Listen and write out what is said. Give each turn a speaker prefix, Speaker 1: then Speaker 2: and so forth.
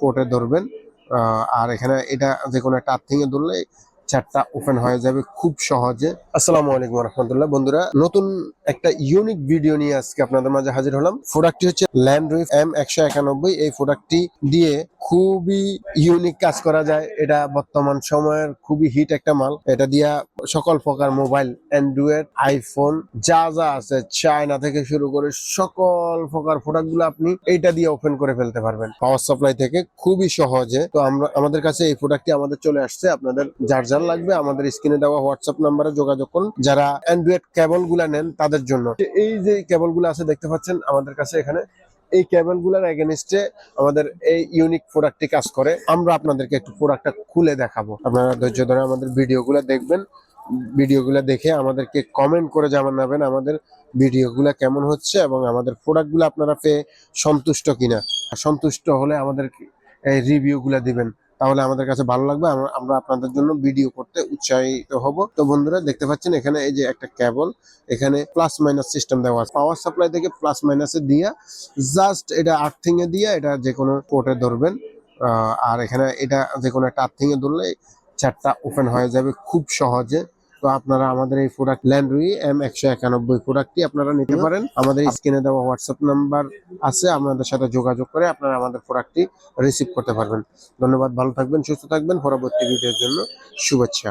Speaker 1: পোর্টে ধরবেন। আর এখানে এটা যে কোনো একটা আর্থিং এ ধরলে চারটা ওপেন হয়ে যাবে খুব সহজে। আসসালামু আলাইকুম রহমতুল্লাহ। বন্ধুরা, নতুন একটা ইউনিক ভিডিও নিয়ে আজকে আপনাদের মাঝে হাজির হলাম। প্রোডাক্টটি হচ্ছে ল্যান্ডরিফ M191। এই প্রোডাক্টটি দিয়ে খুবই ইউনিক কাজ করা যায়। এটা বর্তমান সময়ের খুবই হিট একটা মাল। এটা দিয়া সকল প্রকার মোবাইল, অ্যান্ড্রয়েড, আইফোন যা যা আছে, চায়না থেকে শুরু করে সকল প্রকার প্রোডাক্ট গুলো আপনি এইটা দিয়ে ওপেন করে ফেলতে পারবেন পাওয়ার সাপ্লাই থেকে খুবই সহজে। তো আমাদের কাছে এই প্রোডাক্টটি আমাদের চলে আসছে। আপনাদের যার যার লাগবে আমাদের স্ক্রিনে দেওয়া হোয়াটসঅ্যাপ নাম্বারে যোগাযোগ করুন। যারা অ্যান্ড্রয়েড কেবল গুলা নেন তাদের জন্য এই যে কেবল গুলো আছে দেখতে পাচ্ছেন আমাদের কাছে, এখানে এই কেবল গুলার এগেনস্টে আমাদের এই ইউনিক প্রোডাক্টটি কাজ করে। আমরা আপনাদেরকে একটু প্রোডাক্টটা খুলে দেখাবো। আপনারা ধৈর্য ধরে আমাদের ভিডিওগুলো দেখবেন। ভিডিওগুলো দেখে আমাদেরকে কমেন্ট করে জানাবেন আমাদের ভিডিওগুলো কেমন হচ্ছে এবং আমাদের প্রোডাক্টগুলো আপনারা পেয়ে সন্তুষ্ট কিনা। সন্তুষ্ট হলে আমাদের এই রিভিউগুলো দিবেন, তাহলে আমাদের কাছে ভালো লাগবে। আমরা আপনাদের জন্য ভিডিও করতে উৎসাহিত হব। তো বন্ধুরা, দেখতে পাচ্ছেন এখানে এই যে একটা কেবল, এখানে প্লাস মাইনাস সিস্টেম দেওয়া আছে। পাওয়ার সাপ্লাই থেকে প্লাস মাইনাসে দিয়া জাস্ট এটা আর্থিং এ দিয়ে এটা যে কোনো পোর্টে ধরবেন। আর এখানে এটা যে কোনো একটা আর্থিং এ ধরলে চারটা ওপেন হয়ে যাবে খুব সহজে। তো আপনারা আমাদের এই প্রোডাক্ট ল্যান্ডরি M191 প্রোডাক্টটি আপনারা নিতে পারেন। আমাদের স্ক্রিনে দেওয়া হোয়াটসঅ্যাপ নাম্বার আছে, আমাদের সাথে যোগাযোগ করে আপনারা আমাদের প্রোডাক্টটি রিসিভ করতে পারবেন। ধন্যবাদ, ভালো থাকবেন, সুস্থ থাকবেন। পরবর্তী ভিডিওর জন্য শুভেচ্ছা।